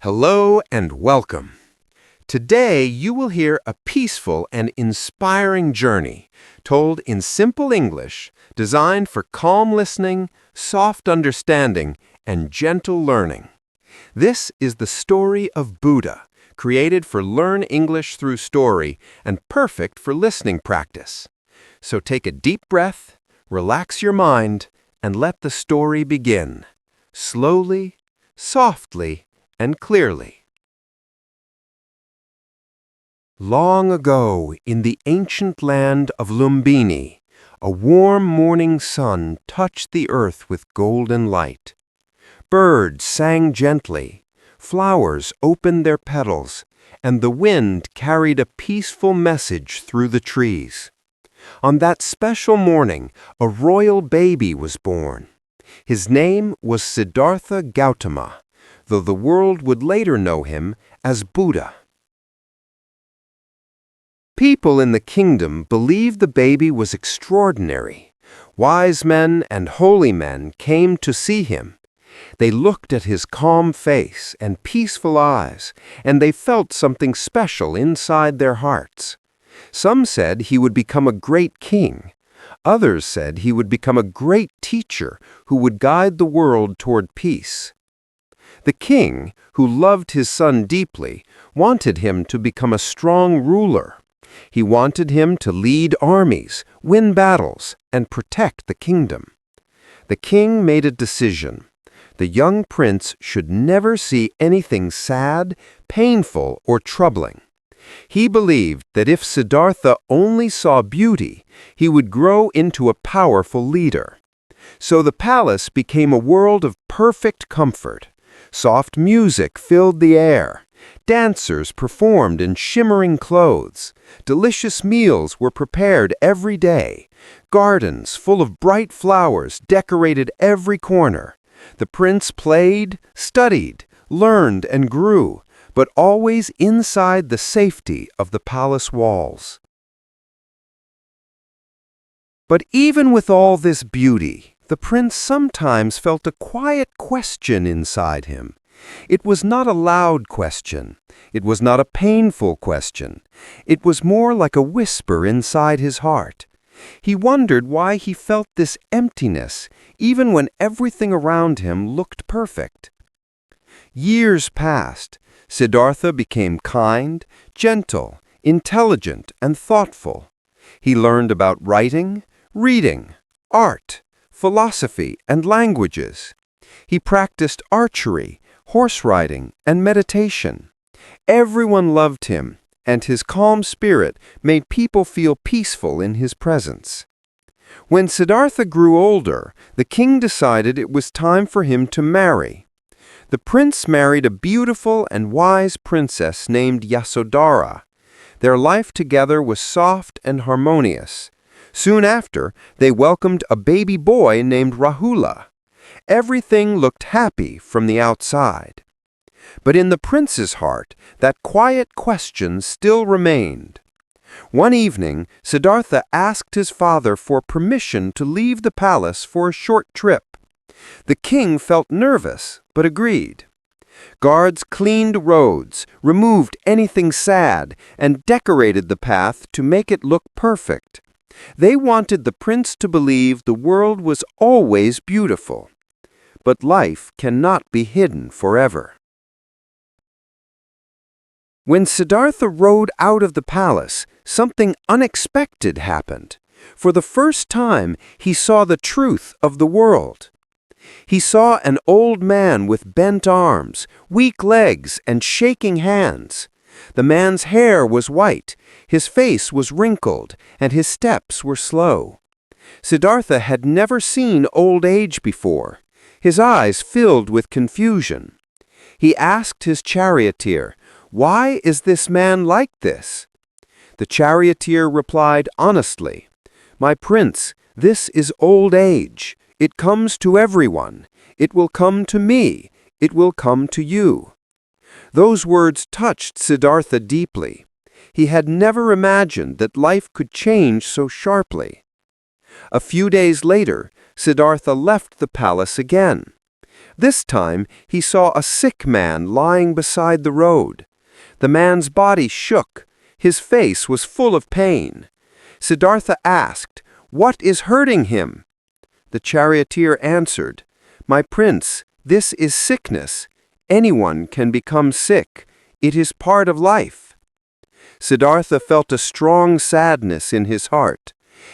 Hello and welcome. Today you will hear a peaceful and inspiring journey told in simple English, designed for calm listening, soft understanding, and gentle learning. This is the story of Buddha, created for Learn English Through Story and perfect for listening practice. So take a deep breath, relax your mind, and let the story begin. Slowly, softly, and clearly. Long ago, in the ancient land of Lumbini, a warm morning sun touched the earth with golden light. Birds sang gently, flowers opened their petals, and the wind carried a peaceful message through the trees. On that special morning, a royal baby was born. His name was Siddhartha Gautama, though the world would later know him as Buddha. People in the kingdom believed the baby was extraordinary. Wise men and holy men came to see him. They looked at his calm face and peaceful eyes, and they felt something special inside their hearts. Some said he would become a great king. Others said he would become a great teacher who would guide the world toward peace. The king, who loved his son deeply, wanted him to become a strong ruler. He wanted him to lead armies, win battles, and protect the kingdom. The king made a decision. The young prince should never see anything sad, painful, or troubling. He believed that if Siddhartha only saw beauty, he would grow into a powerful leader. So the palace became a world of perfect comfort. Soft music filled the air. Dancers performed in shimmering clothes. Delicious meals were prepared every day. Gardens full of bright flowers decorated every corner. The prince played, studied, learned, and grew, but always inside the safety of the palace walls. But even with all this beauty, the prince sometimes felt a quiet question inside him. It was not a loud question. It was not a painful question. It was more like a whisper inside his heart. He wondered why he felt this emptiness, even when everything around him looked perfect. Years passed. Siddhartha became kind, gentle, intelligent, and thoughtful. He learned about writing, reading, art, philosophy, and languages. He practiced archery, horse riding, and meditation. Everyone loved him, and his calm spirit made people feel peaceful in his presence. When Siddhartha grew older, the king decided it was time for him to marry. The prince married a beautiful and wise princess named Yasodhara. Their life together was soft and harmonious. Soon after, they welcomed a baby boy named Rahula. Everything looked happy from the outside. But in the prince's heart, that quiet question still remained. One evening, Siddhartha asked his father for permission to leave the palace for a short trip. The king felt nervous, but agreed. Guards cleaned roads, removed anything sad, and decorated the path to make it look perfect. They wanted the prince to believe the world was always beautiful. But life cannot be hidden forever. When Siddhartha rode out of the palace, something unexpected happened. For the first time, he saw the truth of the world. He saw an old man with bent arms, weak legs, and shaking hands. The man's hair was white, his face was wrinkled, and his steps were slow. Siddhartha had never seen old age before. His eyes filled with confusion. He asked his charioteer, "Why is this man like this?" The charioteer replied honestly, "My prince, this is old age. It comes to everyone. It will come to me. It will come to you." Those words touched Siddhartha deeply. He had never imagined that life could change so sharply. A few days later, Siddhartha left the palace again. This time, he saw a sick man lying beside the road. The man's body shook. His face was full of pain. Siddhartha asked, "What is hurting him?" The charioteer answered, "My prince, this is sickness. Anyone can become sick. It is part of life." Siddhartha felt a strong sadness in his heart.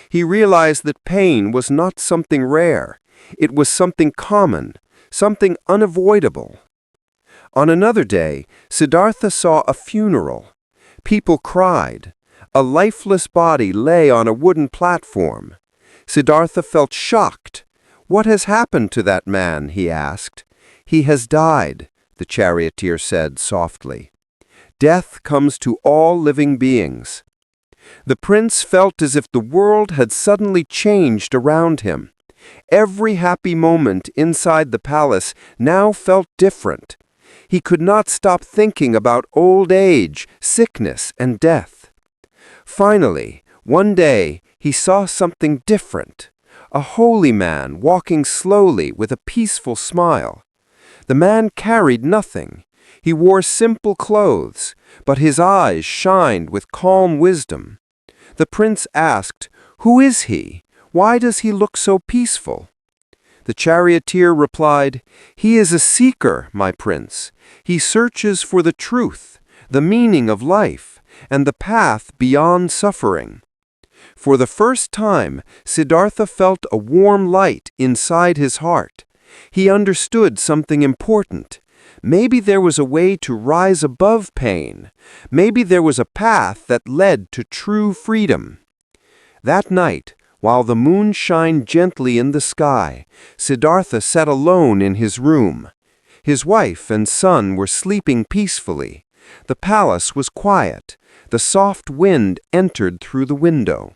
He realized that pain was not something rare. It was something common, something unavoidable. On another day, Siddhartha saw a funeral. People cried. A lifeless body lay on a wooden platform. Siddhartha felt shocked. "What has happened to that man?" he asked. "He has died," the charioteer said softly. "Death comes to all living beings." The prince felt as if the world had suddenly changed around him. Every happy moment inside the palace now felt different. He could not stop thinking about old age, sickness, and death. Finally, one day, he saw something different. A holy man walking slowly with a peaceful smile. The man carried nothing. He wore simple clothes, but his eyes shined with calm wisdom. The prince asked, "Who is he? Why does he look so peaceful?" The charioteer replied, "He is a seeker, my prince. He searches for the truth, the meaning of life, and the path beyond suffering." For the first time, Siddhartha felt a warm light inside his heart. He understood something important. Maybe there was a way to rise above pain. Maybe there was a path that led to true freedom. That night, while the moon shined gently in the sky, Siddhartha sat alone in his room. His wife and son were sleeping peacefully. The palace was quiet. The soft wind entered through the window.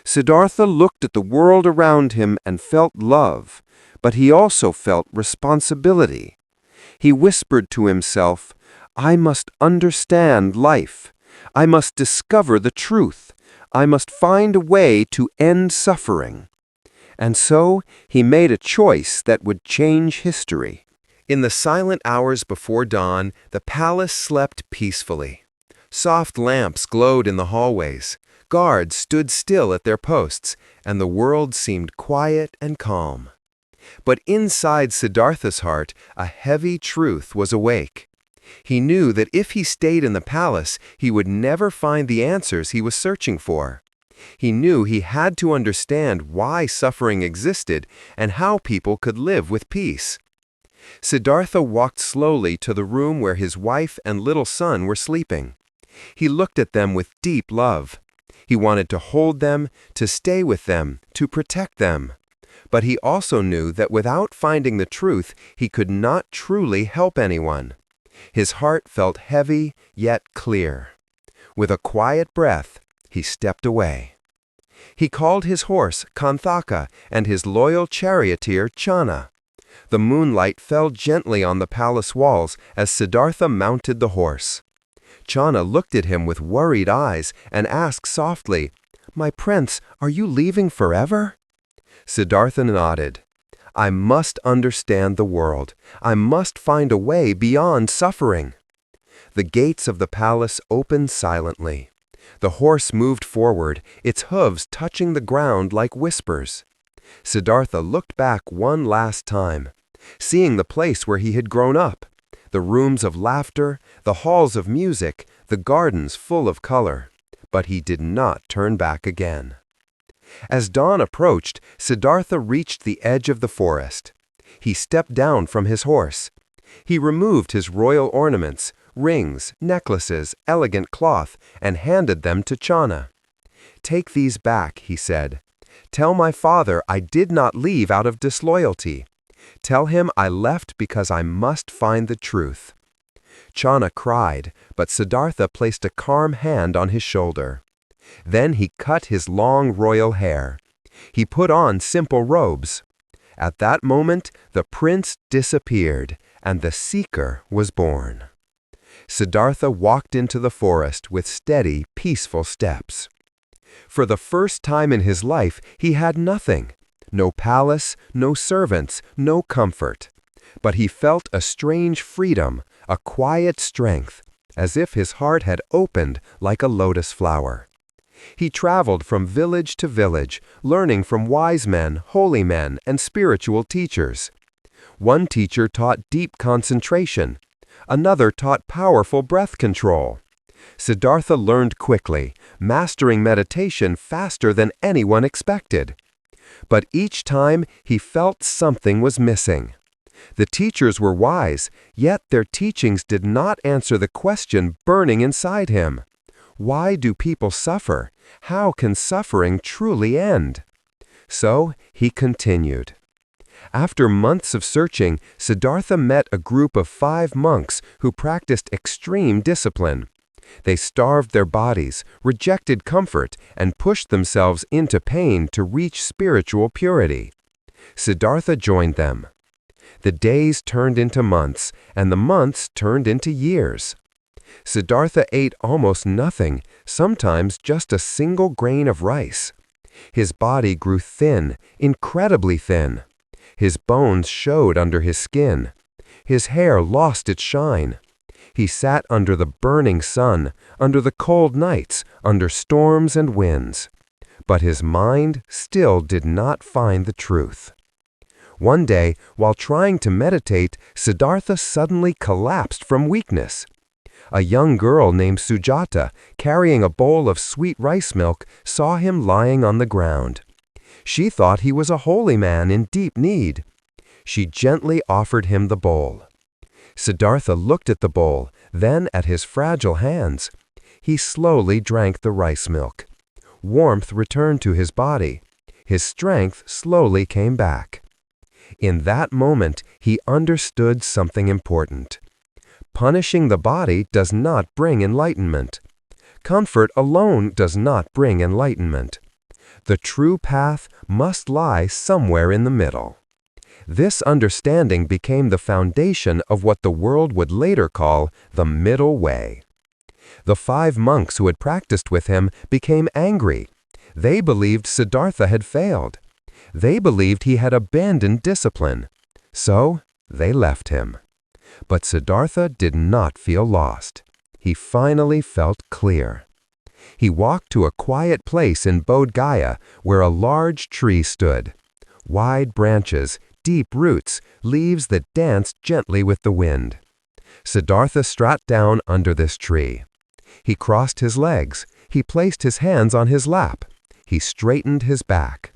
Siddhartha looked at the world around him and felt love, but he also felt responsibility. He whispered to himself, "I must understand life. I must discover the truth. I must find a way to end suffering." And so he made a choice that would change history. In the silent hours before dawn, the palace slept peacefully. Soft lamps glowed in the hallways. Guards stood still at their posts, and the world seemed quiet and calm. But inside Siddhartha's heart, a heavy truth was awake. He knew that if he stayed in the palace, he would never find the answers he was searching for. He knew he had to understand why suffering existed and how people could live with peace. Siddhartha walked slowly to the room where his wife and little son were sleeping. He looked at them with deep love. He wanted to hold them, to stay with them, to protect them. But he also knew that without finding the truth, he could not truly help anyone. His heart felt heavy, yet clear. With a quiet breath, he stepped away. He called his horse, Kanthaka, and his loyal charioteer, Chana. The moonlight fell gently on the palace walls as Siddhartha mounted the horse. Chana looked at him with worried eyes and asked softly, "My prince, are you leaving forever?" Siddhartha nodded. "I must understand the world. I must find a way beyond suffering." The gates of the palace opened silently. The horse moved forward, its hooves touching the ground like whispers. Siddhartha looked back one last time, seeing the place where he had grown up, the rooms of laughter, the halls of music, the gardens full of color. But he did not turn back again. As dawn approached, Siddhartha reached the edge of the forest. He stepped down from his horse. He removed his royal ornaments, rings, necklaces, elegant cloth, and handed them to Chana. "Take these back," he said. "Tell my father I did not leave out of disloyalty. Tell him I left because I must find the truth." Chana cried, but Siddhartha placed a calm hand on his shoulder. Then he cut his long royal hair. He put on simple robes. At that moment, the prince disappeared, and the seeker was born. Siddhartha walked into the forest with steady, peaceful steps. For the first time in his life, he had nothing. No palace, no servants, no comfort. But he felt a strange freedom, a quiet strength, as if his heart had opened like a lotus flower. He traveled from village to village, learning from wise men, holy men, and spiritual teachers. One teacher taught deep concentration. Another taught powerful breath control. Siddhartha learned quickly, mastering meditation faster than anyone expected. But each time he felt something was missing. The teachers were wise, yet their teachings did not answer the question burning inside him. Why do people suffer? How can suffering truly end? So he continued. After months of searching, Siddhartha met a group of 5 monks who practiced extreme discipline. They starved their bodies, rejected comfort, and pushed themselves into pain to reach spiritual purity. Siddhartha joined them. The days turned into months, and the months turned into years. Siddhartha ate almost nothing, sometimes just a single grain of rice. His body grew thin, incredibly thin. His bones showed under his skin. His hair lost its shine. He sat under the burning sun, under the cold nights, under storms and winds. But his mind still did not find the truth. One day, while trying to meditate, Siddhartha suddenly collapsed from weakness. A young girl named Sujata, carrying a bowl of sweet rice milk, saw him lying on the ground. She thought he was a holy man in deep need. She gently offered him the bowl. Siddhartha looked at the bowl, then at his fragile hands. He slowly drank the rice milk. Warmth returned to his body. His strength slowly came back. In that moment, he understood something important. Punishing the body does not bring enlightenment. Comfort alone does not bring enlightenment. The true path must lie somewhere in the middle. This understanding became the foundation of what the world would later call the middle way. The 5 monks who had practiced with him became angry. They believed Siddhartha had failed. They believed he had abandoned discipline. So they left him. But Siddhartha did not feel lost. He finally felt clear. He walked to a quiet place in Bodh Gaya where a large tree stood. Wide branches, deep roots, leaves that danced gently with the wind. Siddhartha sat down under this tree. He crossed his legs. He placed his hands on his lap. He straightened his back.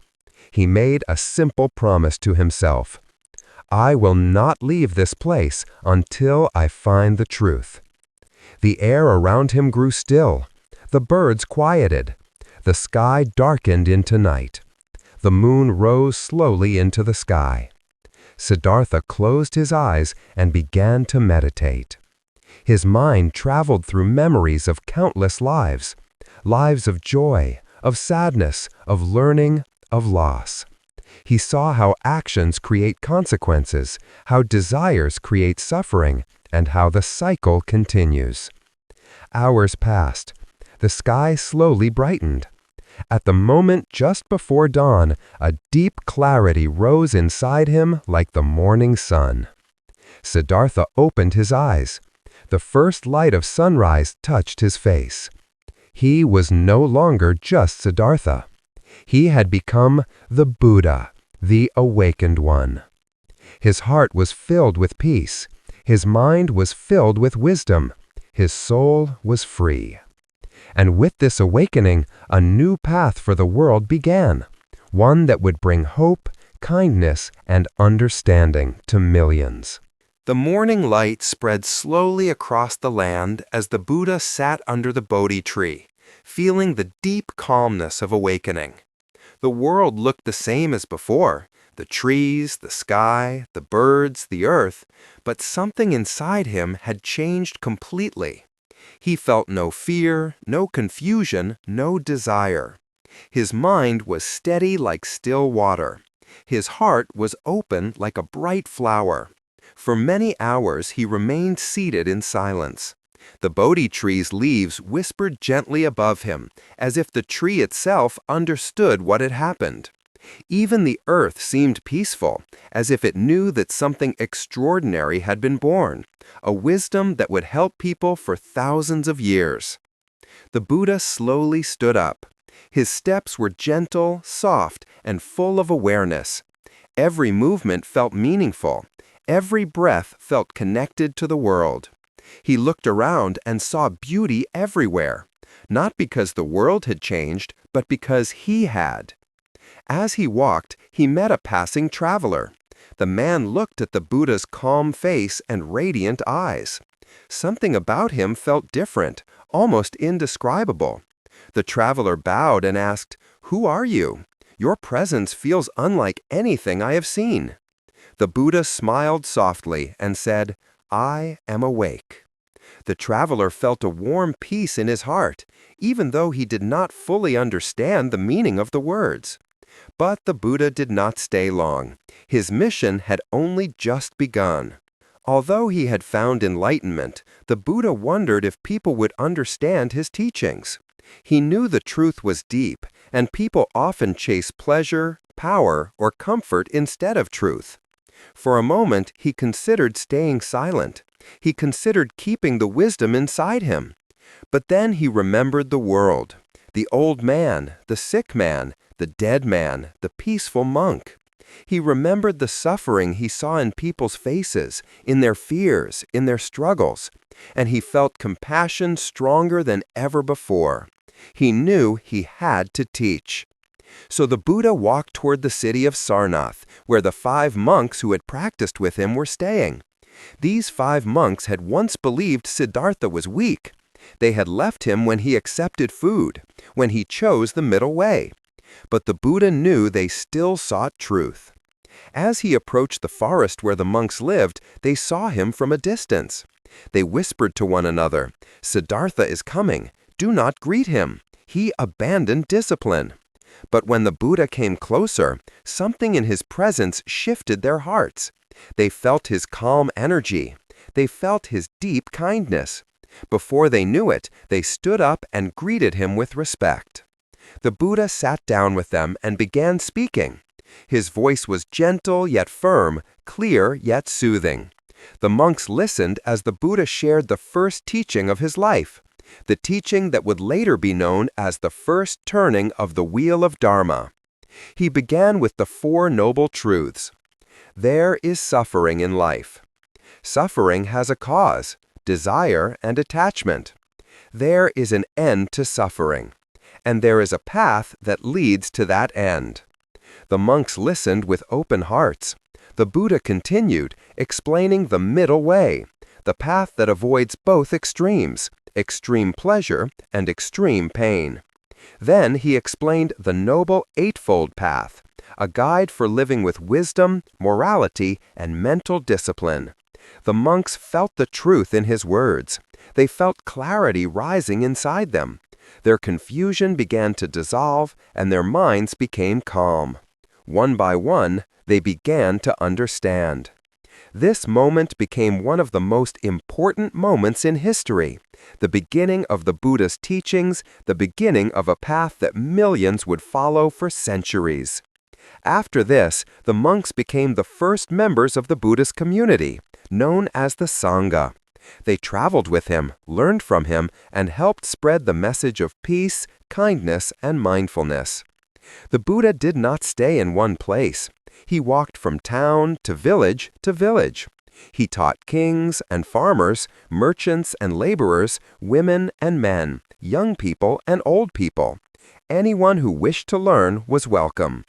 He made a simple promise to himself. I will not leave this place until I find the truth. The air around him grew still. The birds quieted. The sky darkened into night. The moon rose slowly into the sky. Siddhartha closed his eyes and began to meditate. His mind traveled through memories of countless lives, lives of joy, of sadness, of learning, of loss. He saw how actions create consequences, how desires create suffering, and how the cycle continues. Hours passed. The sky slowly brightened. At the moment just before dawn, a deep clarity rose inside him like the morning sun. Siddhartha opened his eyes. The first light of sunrise touched his face. He was no longer just Siddhartha. He had become the Buddha, the awakened one. His heart was filled with peace. His mind was filled with wisdom. His soul was free. And with this awakening, a new path for the world began, one that would bring hope, kindness, and understanding to millions. The morning light spread slowly across the land as the Buddha sat under the Bodhi tree, feeling the deep calmness of awakening. The world looked the same as before, the trees, the sky, the birds, the earth, but something inside him had changed completely. He felt no fear, no confusion, no desire. His mind was steady like still water. His heart was open like a bright flower. For many hours he remained seated in silence. The Bodhi tree's leaves whispered gently above him, as if the tree itself understood what had happened. Even the earth seemed peaceful, as if it knew that something extraordinary had been born, a wisdom that would help people for thousands of years. The Buddha slowly stood up. His steps were gentle, soft, and full of awareness. Every movement felt meaningful. Every breath felt connected to the world. He looked around and saw beauty everywhere, not because the world had changed, but because he had. As he walked, he met a passing traveler. The man looked at the Buddha's calm face and radiant eyes. Something about him felt different, almost indescribable. The traveler bowed and asked, "Who are you? Your presence feels unlike anything I have seen." The Buddha smiled softly and said, "I am awake." The traveler felt a warm peace in his heart, even though he did not fully understand the meaning of the words. But the Buddha did not stay long. His mission had only just begun. Although he had found enlightenment, the Buddha wondered if people would understand his teachings. He knew the truth was deep, and people often chase pleasure, power, or comfort instead of truth. For a moment, he considered staying silent. He considered keeping the wisdom inside him. But then he remembered the world, the old man, the sick man, the dead man, the peaceful monk. He remembered the suffering he saw in people's faces, in their fears, in their struggles, and he felt compassion stronger than ever before. He knew he had to teach. So the Buddha walked toward the city of Sarnath, where the 5 monks who had practiced with him were staying. These 5 monks had once believed Siddhartha was weak. They had left him when he accepted food, when he chose the middle way. But the Buddha knew they still sought truth. As he approached the forest where the monks lived, they saw him from a distance. They whispered to one another, "Siddhartha is coming. Do not greet him. He abandoned discipline." But when the Buddha came closer, something in his presence shifted their hearts. They felt his calm energy. They felt his deep kindness. Before they knew it, they stood up and greeted him with respect. The Buddha sat down with them and began speaking. His voice was gentle yet firm, clear yet soothing. The monks listened as the Buddha shared the first teaching of his life, the teaching that would later be known as the first turning of the wheel of Dharma. He began with the 4 noble truths. There is suffering in life. Suffering has a cause, desire and attachment. There is an end to suffering, and there is a path that leads to that end. The monks listened with open hearts. The Buddha continued, explaining the middle way, the path that avoids both extremes, extreme pleasure and extreme pain. Then he explained the Noble Eightfold Path, a guide for living with wisdom, morality, and mental discipline. The monks felt the truth in his words. They felt clarity rising inside them. Their confusion began to dissolve, and their minds became calm. One by one, they began to understand. This moment became one of the most important moments in history, the beginning of the Buddha's teachings, the beginning of a path that millions would follow for centuries. After this, the monks became the first members of the Buddhist community, known as the Sangha. They traveled with him, learned from him, and helped spread the message of peace, kindness, and mindfulness. The Buddha did not stay in one place. He walked from town to village to village. He taught kings and farmers, merchants and laborers, women and men, young people and old people. Anyone who wished to learn was welcome.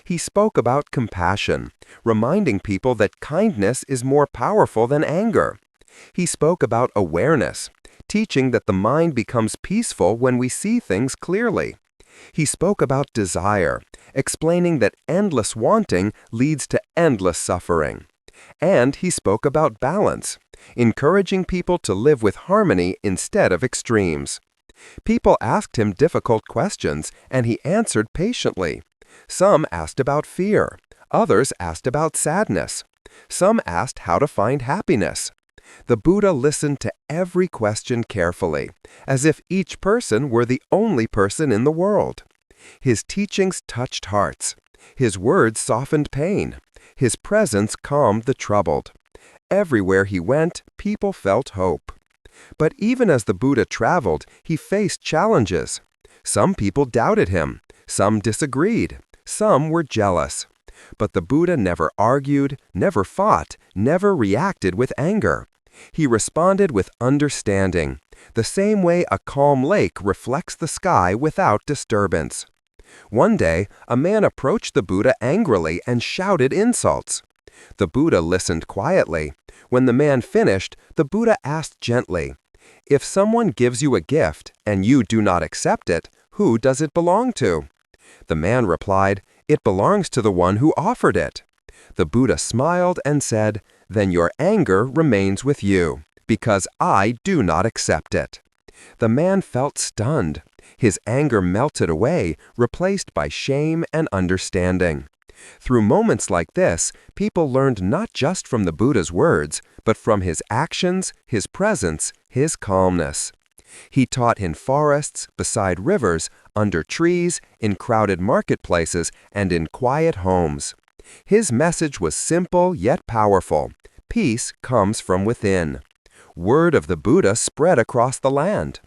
He spoke about compassion, reminding people that kindness is more powerful than anger. He spoke about awareness, teaching that the mind becomes peaceful when we see things clearly. He spoke about desire, explaining that endless wanting leads to endless suffering. And he spoke about balance, encouraging people to live with harmony instead of extremes. People asked him difficult questions, and he answered patiently. Some asked about fear. Others asked about sadness. Some asked how to find happiness. The Buddha listened to every question carefully, as if each person were the only person in the world. His teachings touched hearts. His words softened pain. His presence calmed the troubled. Everywhere he went, people felt hope. But even as the Buddha traveled, he faced challenges. Some people doubted him. Some disagreed. Some were jealous. But the Buddha never argued, never fought, never reacted with anger. He responded with understanding, the same way a calm lake reflects the sky without disturbance. One day, a man approached the Buddha angrily and shouted insults. The Buddha listened quietly. When the man finished, the Buddha asked gently, "If someone gives you a gift and you do not accept it, who does it belong to?" The man replied, "It belongs to the one who offered it." The Buddha smiled and said, "Then your anger remains with you, because I do not accept it." The man felt stunned. His anger melted away, replaced by shame and understanding. Through moments like this, people learned not just from the Buddha's words, but from his actions, his presence, his calmness. He taught in forests, beside rivers, under trees, in crowded marketplaces, and in quiet homes. His message was simple yet powerful. Peace comes from within. Word of the Buddha spread across the land.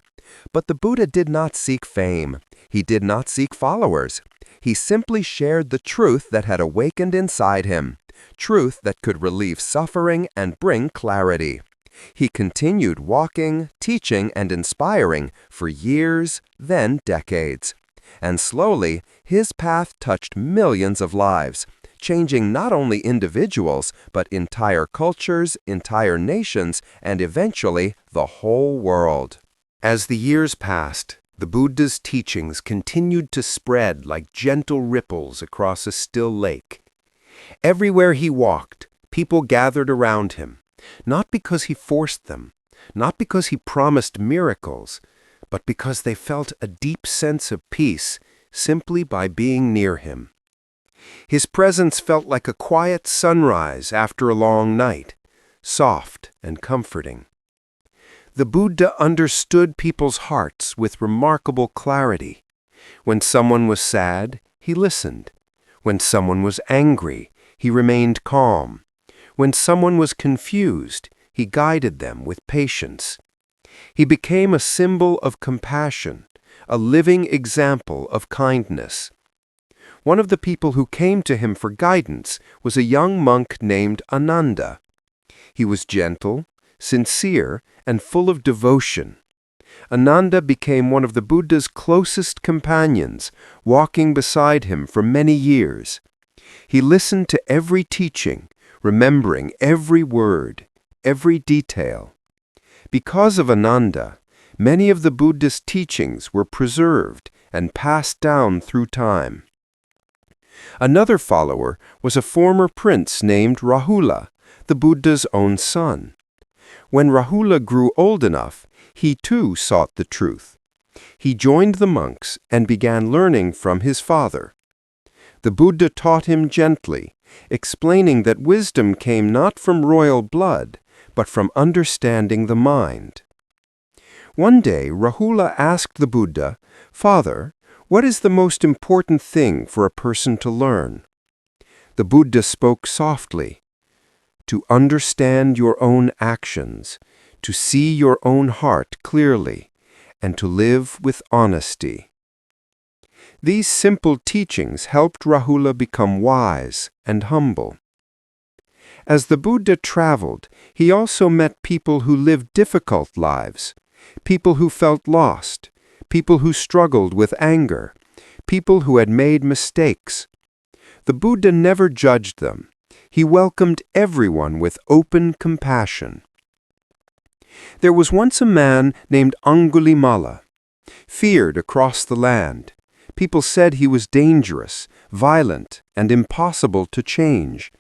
But the Buddha did not seek fame. He did not seek followers. He simply shared the truth that had awakened inside him, truth that could relieve suffering and bring clarity. He continued walking, teaching, and inspiring for years, then decades. And slowly, his path touched millions of lives, changing not only individuals, but entire cultures, entire nations, and eventually the whole world. As the years passed, the Buddha's teachings continued to spread like gentle ripples across a still lake. Everywhere he walked, people gathered around him, not because he forced them, not because he promised miracles, but because they felt a deep sense of peace simply by being near him. His presence felt like a quiet sunrise after a long night, soft and comforting. The Buddha understood people's hearts with remarkable clarity. When someone was sad, he listened. When someone was angry, he remained calm. When someone was confused, he guided them with patience. He became a symbol of compassion, a living example of kindness. One of the people who came to him for guidance was a young monk named Ananda. He was gentle, sincere, and full of devotion. Ananda became one of the Buddha's closest companions, walking beside him for many years. He listened to every teaching, remembering every word, every detail. Because of Ananda, many of the Buddha's teachings were preserved and passed down through time. Another follower was a former prince named Rahula, the Buddha's own son. When Rahula grew old enough, he too sought the truth. He joined the monks and began learning from his father. The Buddha taught him gently, explaining that wisdom came not from royal blood, but from understanding the mind. One day, Rahula asked the Buddha, "Father, what is the most important thing for a person to learn?" The Buddha spoke softly. "To understand your own actions, to see your own heart clearly, and to live with honesty." These simple teachings helped Rahula become wise and humble. As the Buddha traveled, he also met people who lived difficult lives, people who felt lost, people who struggled with anger, people who had made mistakes. The Buddha never judged them. He welcomed everyone with open compassion. There was once a man named Angulimala, feared across the land. People said he was dangerous, violent, and impossible to change.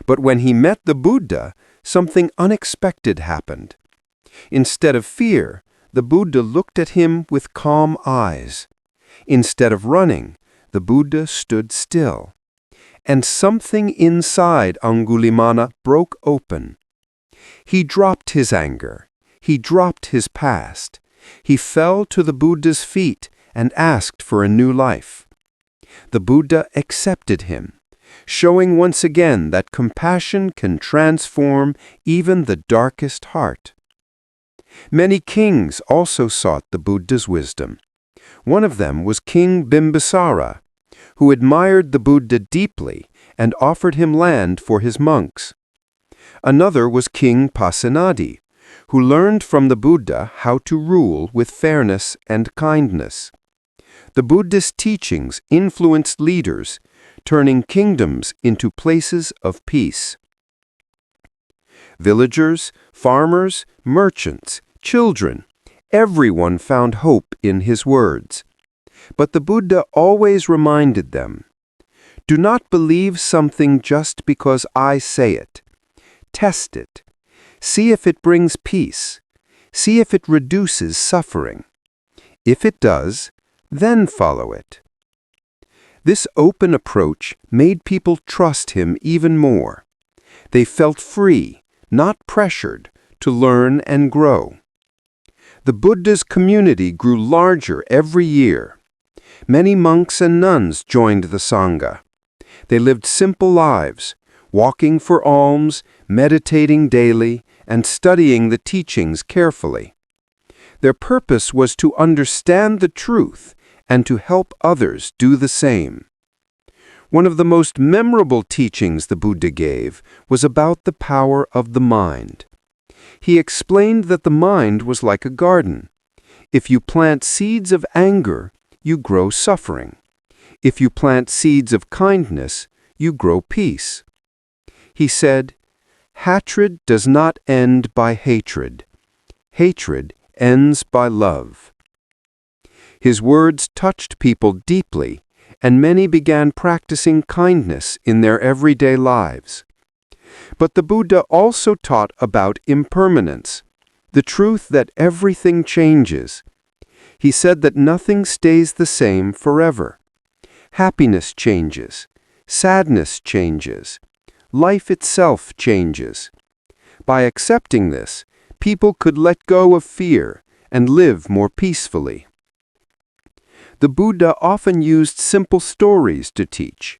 But when he met the Buddha, something unexpected happened. Instead of fear, the Buddha looked at him with calm eyes. Instead of running, the Buddha stood still. And something inside Angulimala broke open. He dropped his anger. He dropped his past. He fell to the Buddha's feet and asked for a new life. The Buddha accepted him, showing once again that compassion can transform even the darkest heart. Many kings also sought the Buddha's wisdom. One of them was King Bimbisara, who admired the Buddha deeply and offered him land for his monks. Another was King Pasenadi, who learned from the Buddha how to rule with fairness and kindness. The Buddhist teachings influenced leaders, turning kingdoms into places of peace. Villagers, farmers, merchants, children, everyone found hope in his words. But the Buddha always reminded them, "Do not believe something just because I say it. Test it. See if it brings peace. See if it reduces suffering. If it does, then follow it." This open approach made people trust him even more. They felt free, not pressured, to learn and grow. The Buddha's community grew larger every year. Many monks and nuns joined the Sangha. They lived simple lives, walking for alms, meditating daily, and studying the teachings carefully. Their purpose was to understand the truth and to help others do the same. One of the most memorable teachings the Buddha gave was about the power of the mind. He explained that the mind was like a garden. If you plant seeds of anger, you grow suffering. If you plant seeds of kindness, you grow peace. He said, "Hatred does not end by hatred. Hatred ends by love." His words touched people deeply, and many began practicing kindness in their everyday lives. But the Buddha also taught about impermanence, the truth that everything changes. He said that nothing stays the same forever. Happiness changes. Sadness changes. Life itself changes. By accepting this, people could let go of fear and live more peacefully. The Buddha often used simple stories to teach.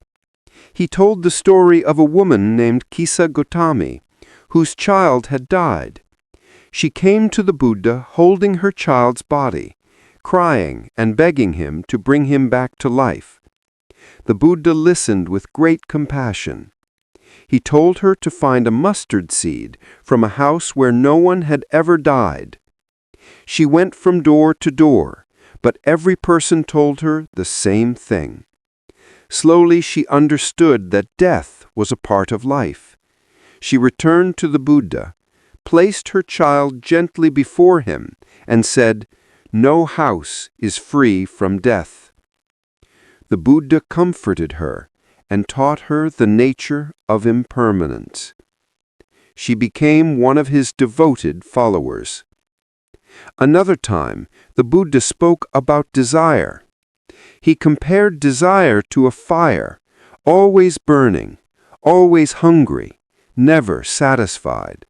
He told the story of a woman named Siddhartha Gautama, whose child had died. She came to the Buddha holding her child's body, crying and begging him to bring him back to life. The Buddha listened with great compassion. He told her to find a mustard seed from a house where no one had ever died. She went from door to door, but every person told her the same thing. Slowly she understood that death was a part of life. She returned to the Buddha, placed her child gently before him, and said, "No house is free from death." The Buddha comforted her and taught her the nature of impermanence. She became one of his devoted followers. Another time, the Buddha spoke about desire. He compared desire to a fire, always burning, always hungry, never satisfied.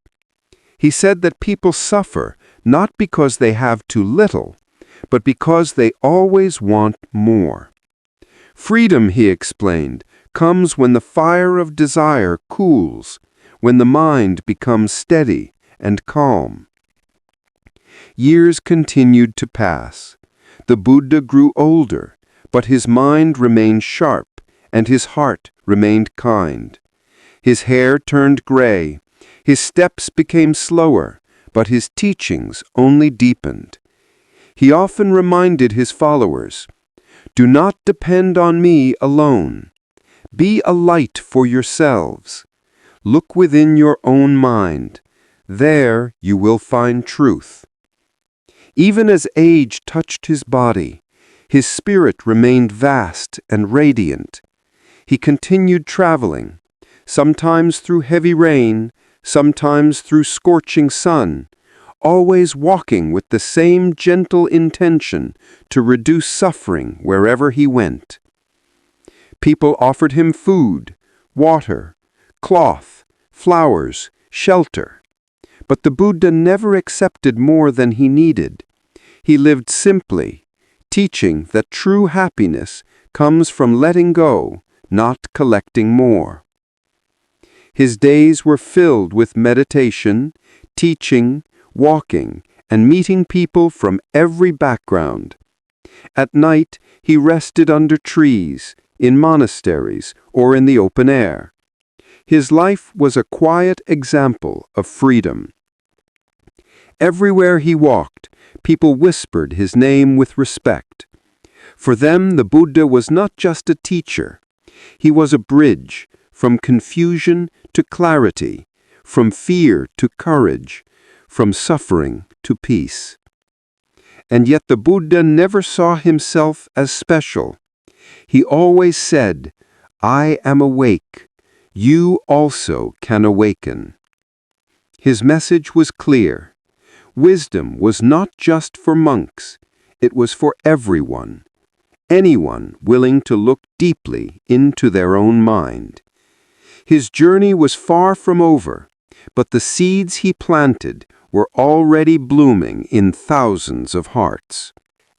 He said that people suffer not because they have too little, but because they always want more. Freedom, he explained, comes when the fire of desire cools, when the mind becomes steady and calm. Years continued to pass. The Buddha grew older, but his mind remained sharp and his heart remained kind. His hair turned gray, his steps became slower, but his teachings only deepened. He often reminded his followers, "Do not depend on me alone. Be a light for yourselves. Look within your own mind. There you will find truth." Even as age touched his body, his spirit remained vast and radiant. He continued traveling, sometimes through heavy rain, sometimes through scorching sun, always walking with the same gentle intention to reduce suffering wherever he went. People offered him food, water, cloth, flowers, shelter. But the Buddha never accepted more than he needed. He lived simply, teaching that true happiness comes from letting go, not collecting more. His days were filled with meditation, teaching, walking, and meeting people from every background. At night, he rested under trees, in monasteries, or in the open air. His life was a quiet example of freedom. Everywhere he walked, people whispered his name with respect. For them, the Buddha was not just a teacher. He was a bridge from confusion to clarity, from fear to courage, from suffering to peace. And yet the Buddha never saw himself as special. He always said, "I am awake. You also can awaken." His message was clear. Wisdom was not just for monks. It was for everyone. Anyone willing to look deeply into their own mind. His journey was far from over, but the seeds he planted were already blooming in thousands of hearts.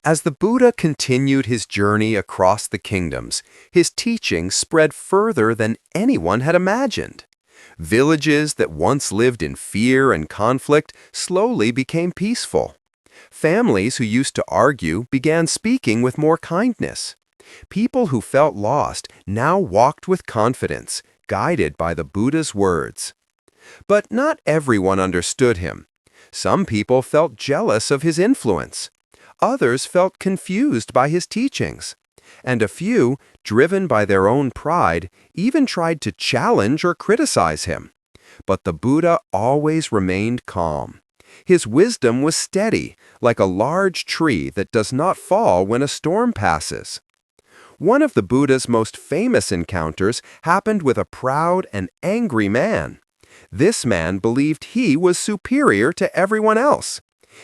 As the Buddha continued his journey across the kingdoms, his teachings spread further than anyone had imagined. Villages that once lived in fear and conflict slowly became peaceful. Families who used to argue began speaking with more kindness. People who felt lost now walked with confidence, guided by the Buddha's words. But not everyone understood him. Some people felt jealous of his influence. Others felt confused by his teachings. And a few, driven by their own pride, even tried to challenge or criticize him. But the Buddha always remained calm. His wisdom was steady, like a large tree that does not fall when a storm passes. One of the Buddha's most famous encounters happened with a proud and angry man. This man believed he was superior to everyone else.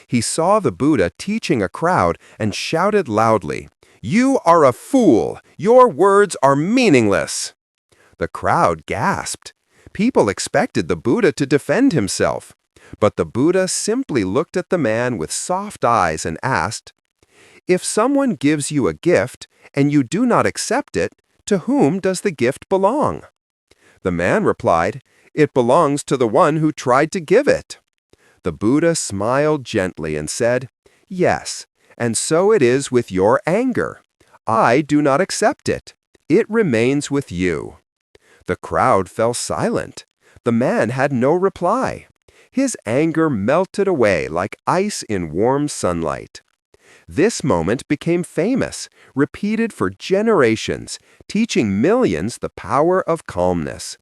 He saw the Buddha teaching a crowd and shouted loudly, "You are a fool! Your words are meaningless!" The crowd gasped. People expected the Buddha to defend himself. But the Buddha simply looked at the man with soft eyes and asked, "If someone gives you a gift and you do not accept it, to whom does the gift belong?" The man replied, "It belongs to the one who tried to give it." The Buddha smiled gently and said, "Yes, and so it is with your anger. I do not accept it. It remains with you." The crowd fell silent. The man had no reply. His anger melted away like ice in warm sunlight. This moment became famous, repeated for generations, teaching millions the power of calmness.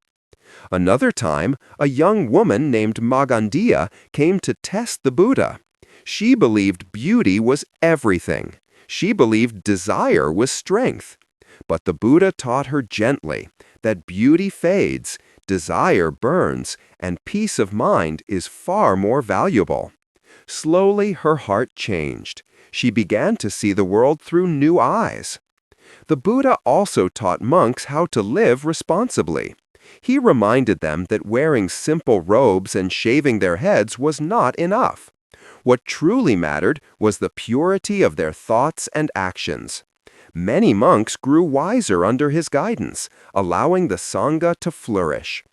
Another time, a young woman named Magandiya came to test the Buddha. She believed beauty was everything. She believed desire was strength. But the Buddha taught her gently that beauty fades, desire burns, and peace of mind is far more valuable. Slowly, her heart changed. She began to see the world through new eyes. The Buddha also taught monks how to live responsibly. He reminded them that wearing simple robes and shaving their heads was not enough. What truly mattered was the purity of their thoughts and actions. Many monks grew wiser under his guidance, allowing the Sangha to flourish.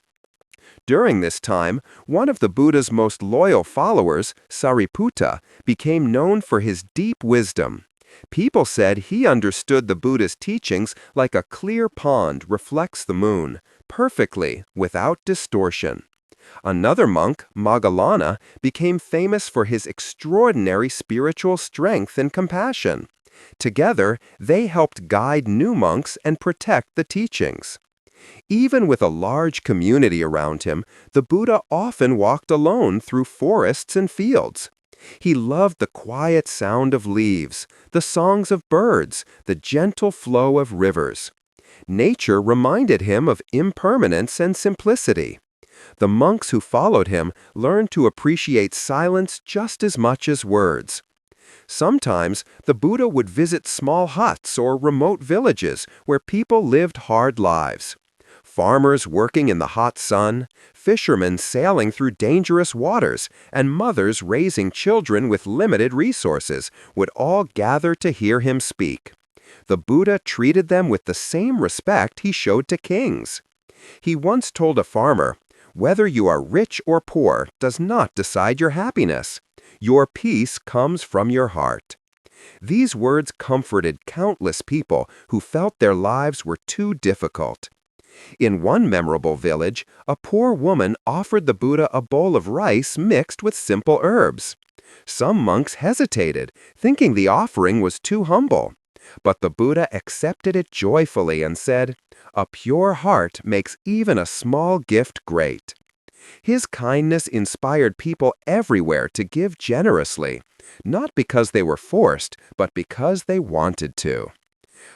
During this time, one of the Buddha's most loyal followers, Sariputta, became known for his deep wisdom. People said he understood the Buddha's teachings like a clear pond reflects the moon, perfectly, without distortion. Another monk, Moggallana, became famous for his extraordinary spiritual strength and compassion. Together, they helped guide new monks and protect the teachings. Even with a large community around him, the Buddha often walked alone through forests and fields. He loved the quiet sound of leaves, the songs of birds, the gentle flow of rivers. Nature reminded him of impermanence and simplicity. The monks who followed him learned to appreciate silence just as much as words. Sometimes, the Buddha would visit small huts or remote villages where people lived hard lives. Farmers working in the hot sun, fishermen sailing through dangerous waters, and mothers raising children with limited resources would all gather to hear him speak. The Buddha treated them with the same respect he showed to kings. He once told a farmer, "Whether you are rich or poor does not decide your happiness. Your peace comes from your heart." These words comforted countless people who felt their lives were too difficult. In one memorable village, a poor woman offered the Buddha a bowl of rice mixed with simple herbs. Some monks hesitated, thinking the offering was too humble. But the Buddha accepted it joyfully and said, "A pure heart makes even a small gift great." His kindness inspired people everywhere to give generously, not because they were forced, but because they wanted to.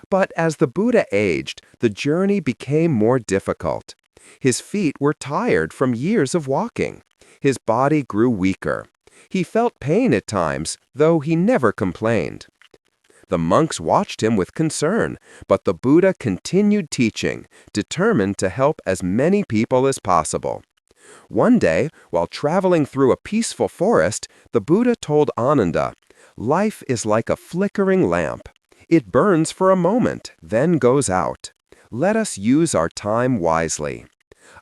But as the Buddha aged, the journey became more difficult. His feet were tired from years of walking. His body grew weaker. He felt pain at times, though he never complained. The monks watched him with concern, but the Buddha continued teaching, determined to help as many people as possible. One day, while traveling through a peaceful forest, the Buddha told Ananda, "Life is like a flickering lamp. It burns for a moment, then goes out. Let us use our time wisely."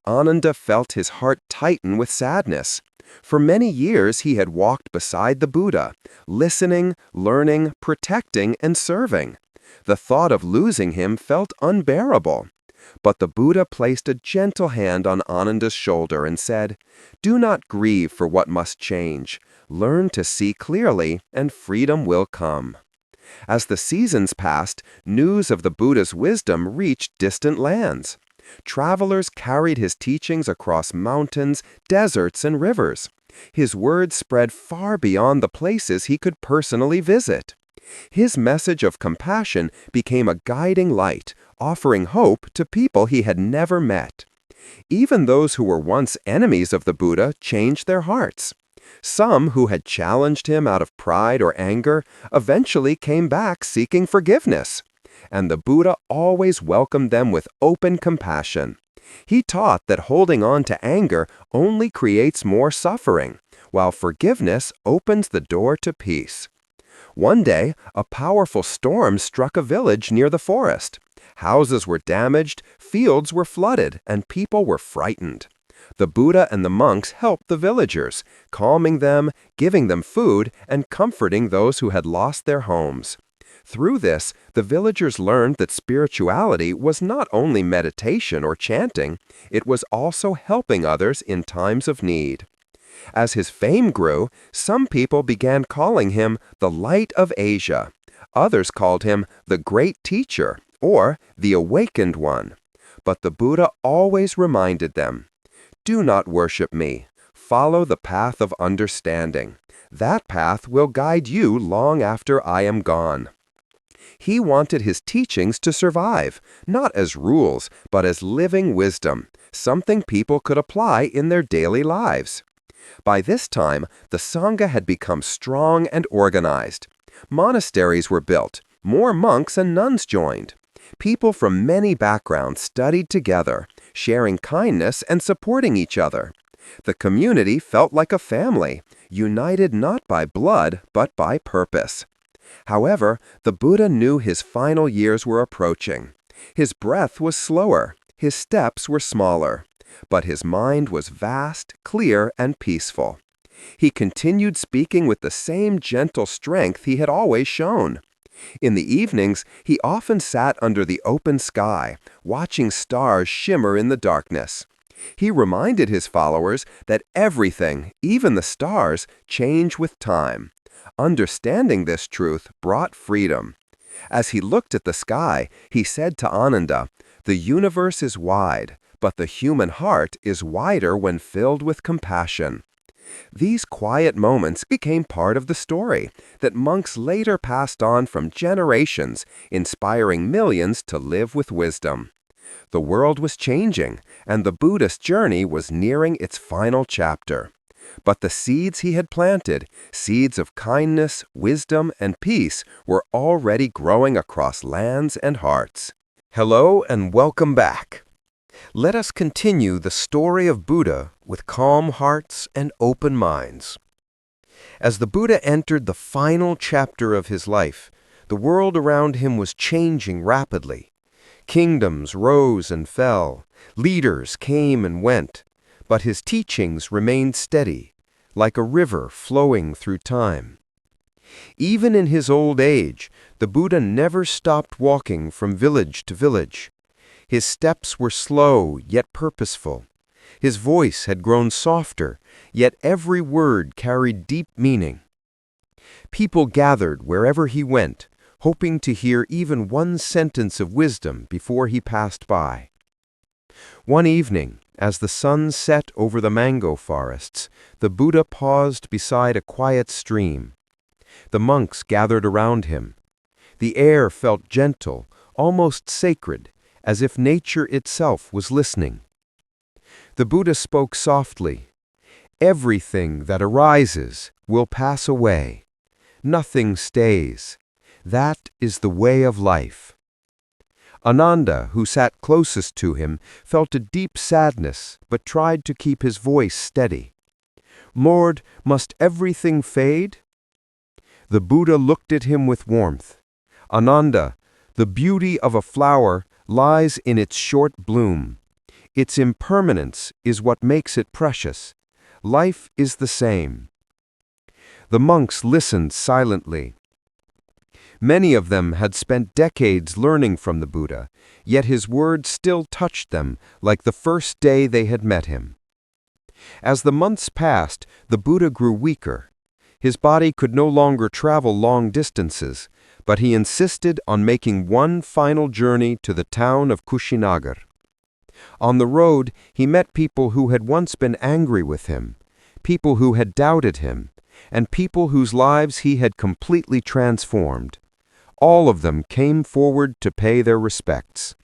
Ananda felt his heart tighten with sadness. For many years he had walked beside the Buddha, listening, learning, protecting, and serving. The thought of losing him felt unbearable. But the Buddha placed a gentle hand on Ananda's shoulder and said, "Do not grieve for what must change. Learn to see clearly, and freedom will come." As the seasons passed, news of the Buddha's wisdom reached distant lands. Travelers carried his teachings across mountains, deserts, and rivers. His words spread far beyond the places he could personally visit. His message of compassion became a guiding light, offering hope to people he had never met. Even those who were once enemies of the Buddha changed their hearts. Some who had challenged him out of pride or anger eventually came back seeking forgiveness. And the Buddha always welcomed them with open compassion. He taught that holding on to anger only creates more suffering, while forgiveness opens the door to peace. One day, a powerful storm struck a village near the forest. Houses were damaged, fields were flooded, and people were frightened. The Buddha and the monks helped the villagers, calming them, giving them food, and comforting those who had lost their homes. Through this, the villagers learned that spirituality was not only meditation or chanting, it was also helping others in times of need. As his fame grew, some people began calling him the Light of Asia. Others called him the Great Teacher or the Awakened One. But the Buddha always reminded them, "Do not worship me. Follow the path of understanding. That path will guide you long after I am gone." He wanted his teachings to survive, not as rules, but as living wisdom, something people could apply in their daily lives. By this time, the Sangha had become strong and organized. Monasteries were built, more monks and nuns joined. People from many backgrounds studied together, sharing kindness and supporting each other. The community felt like a family, united not by blood, but by purpose. However, the Buddha knew his final years were approaching. His breath was slower, his steps were smaller, but his mind was vast, clear, and peaceful. He continued speaking with the same gentle strength he had always shown. In the evenings, he often sat under the open sky, watching stars shimmer in the darkness. He reminded his followers that everything, even the stars, change with time. Understanding this truth brought freedom. As he looked at the sky, he said to Ananda, "The universe is wide, but the human heart is wider when filled with compassion." These quiet moments became part of the story that monks later passed on from generations, inspiring millions to live with wisdom. The world was changing, and the Buddhist journey was nearing its final chapter. But the seeds he had planted, seeds of kindness, wisdom, and peace, were already growing across lands and hearts. Hello and welcome back. Let us continue the story of Buddha with calm hearts and open minds. As the Buddha entered the final chapter of his life, The world around him was changing rapidly. Kingdoms rose and fell, leaders came and went, but his teachings remained steady, like a river flowing through time. Even in his old age, the Buddha never stopped walking from village to village. His steps were slow yet purposeful. His voice had grown softer, yet every word carried deep meaning. People gathered wherever he went, hoping to hear even one sentence of wisdom before he passed by. One evening, as the sun set over the mango forests, the Buddha paused beside a quiet stream. The monks gathered around him. The air felt gentle, almost sacred, as if nature itself was listening. The Buddha spoke softly. "Everything that arises will pass away. Nothing stays. That is the way of life." Ananda, who sat closest to him, felt a deep sadness but tried to keep his voice steady. "Lord, must everything fade?" The Buddha looked at him with warmth. "Ananda, the beauty of a flower lies in its short bloom. Its impermanence is what makes it precious. Life is the same." The monks listened silently. Many of them had spent decades learning from the Buddha, yet his words still touched them like the first day they had met him. As the months passed, the Buddha grew weaker. His body could no longer travel long distances, but he insisted on making one final journey to the town of Kushinagar. On the road, he met people who had once been angry with him, people who had doubted him, and people whose lives he had completely transformed. All of them came forward to pay their respects.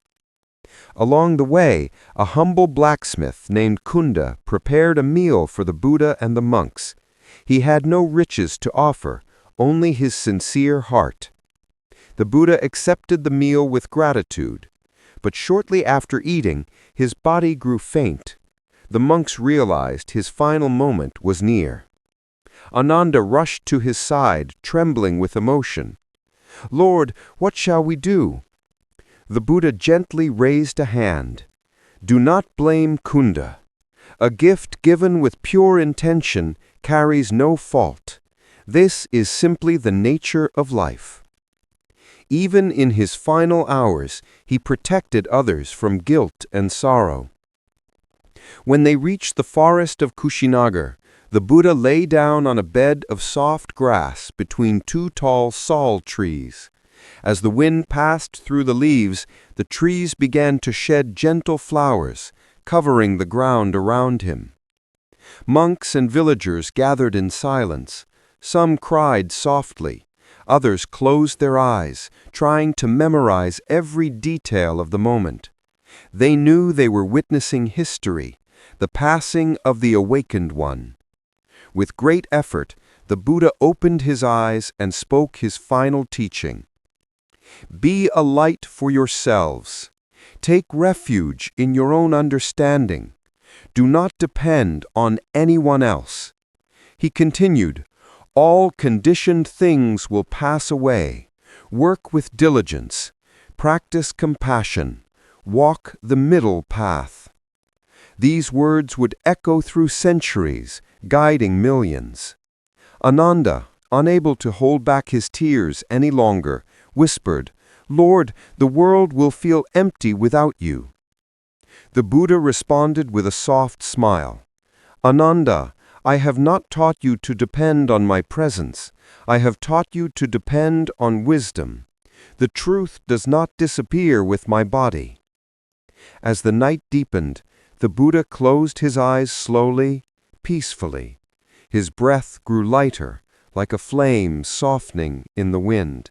Along the way, a humble blacksmith named Kunda prepared a meal for the Buddha and the monks. He had no riches to offer, only his sincere heart. The Buddha accepted the meal with gratitude, but shortly after eating, his body grew faint. The monks realized his final moment was near. Ananda rushed to his side, trembling with emotion. "Lord, what shall we do?" The Buddha gently raised a hand. "Do not blame Kunda. A gift given with pure intention carries no fault. This is simply the nature of life." Even in his final hours, he protected others from guilt and sorrow. When they reached the forest of Kushinagar, the Buddha lay down on a bed of soft grass between two tall sal trees. As the wind passed through the leaves, the trees began to shed gentle flowers, covering the ground around him. Monks and villagers gathered in silence. Some cried softly. Others closed their eyes, trying to memorize every detail of the moment. They knew they were witnessing history, the passing of the awakened one. With great effort, the Buddha opened his eyes and spoke his final teaching. "Be a light for yourselves. Take refuge in your own understanding. Do not depend on anyone else." He continued, "All conditioned things will pass away. Work with diligence. Practice compassion. Walk the middle path." These words would echo through centuries, guiding millions. Ananda, unable to hold back his tears any longer, whispered, "Lord, the world will feel empty without you." The Buddha responded with a soft smile. "Ananda, I have not taught you to depend on my presence. I have taught you to depend on wisdom. The truth does not disappear with my body." As the night deepened, the Buddha closed his eyes slowly, peacefully. His breath grew lighter, like a flame softening in the wind.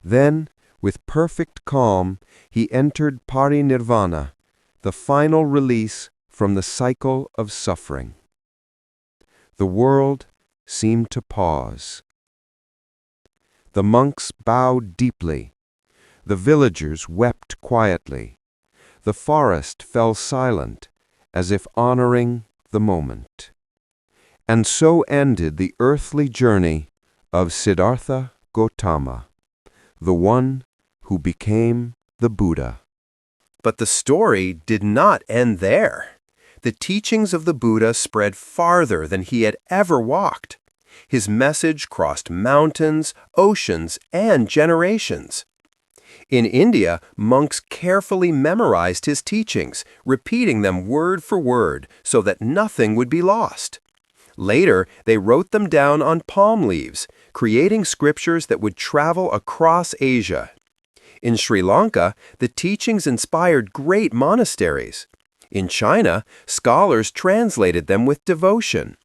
Then, with perfect calm, he entered parinirvana, the final release from the cycle of suffering. The world seemed to pause. The monks bowed deeply. The villagers wept quietly. The forest fell silent, as if honoring the moment. And so ended the earthly journey of Siddhartha Gautama, the one who became the Buddha. But the story did not end there. The teachings of the Buddha spread farther than he had ever walked. His message crossed mountains, oceans, and generations. In India, monks carefully memorized his teachings, repeating them word for word so that nothing would be lost. Later, they wrote them down on palm leaves, creating scriptures that would travel across Asia. In Sri Lanka, the teachings inspired great monasteries. In China, scholars translated them with devotion.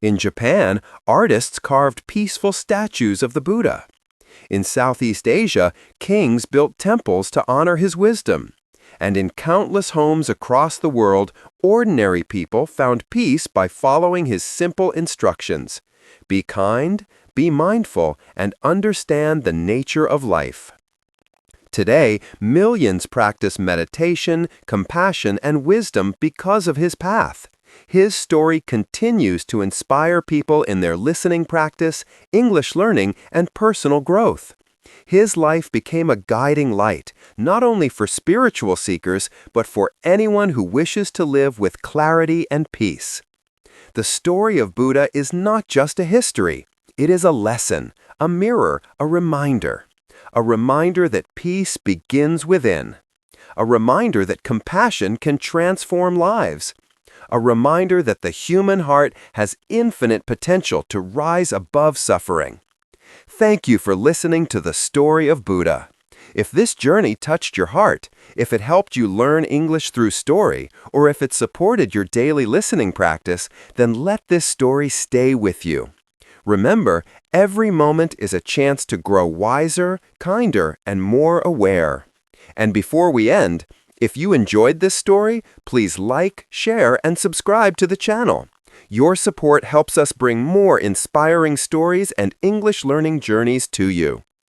In Japan, artists carved peaceful statues of the Buddha. In Southeast Asia, kings built temples to honor his wisdom. And in countless homes across the world, ordinary people found peace by following his simple instructions. Be kind, be mindful, and understand the nature of life. Today, millions practice meditation, compassion, and wisdom because of his path. His story continues to inspire people in their listening practice, English learning, and personal growth. His life became a guiding light, not only for spiritual seekers, but for anyone who wishes to live with clarity and peace. The story of Buddha is not just a history. It is a lesson, a mirror, a reminder. A reminder that peace begins within. A reminder that compassion can transform lives. A reminder that the human heart has infinite potential to rise above suffering. Thank you for listening to the story of Buddha. If this journey touched your heart, if it helped you learn English through story, or if it supported your daily listening practice, then let this story stay with you. Remember, every moment is a chance to grow wiser, kinder, and more aware. And before we end, if you enjoyed this story, please like, share, and subscribe to the channel. Your support helps us bring more inspiring stories and English learning journeys to you.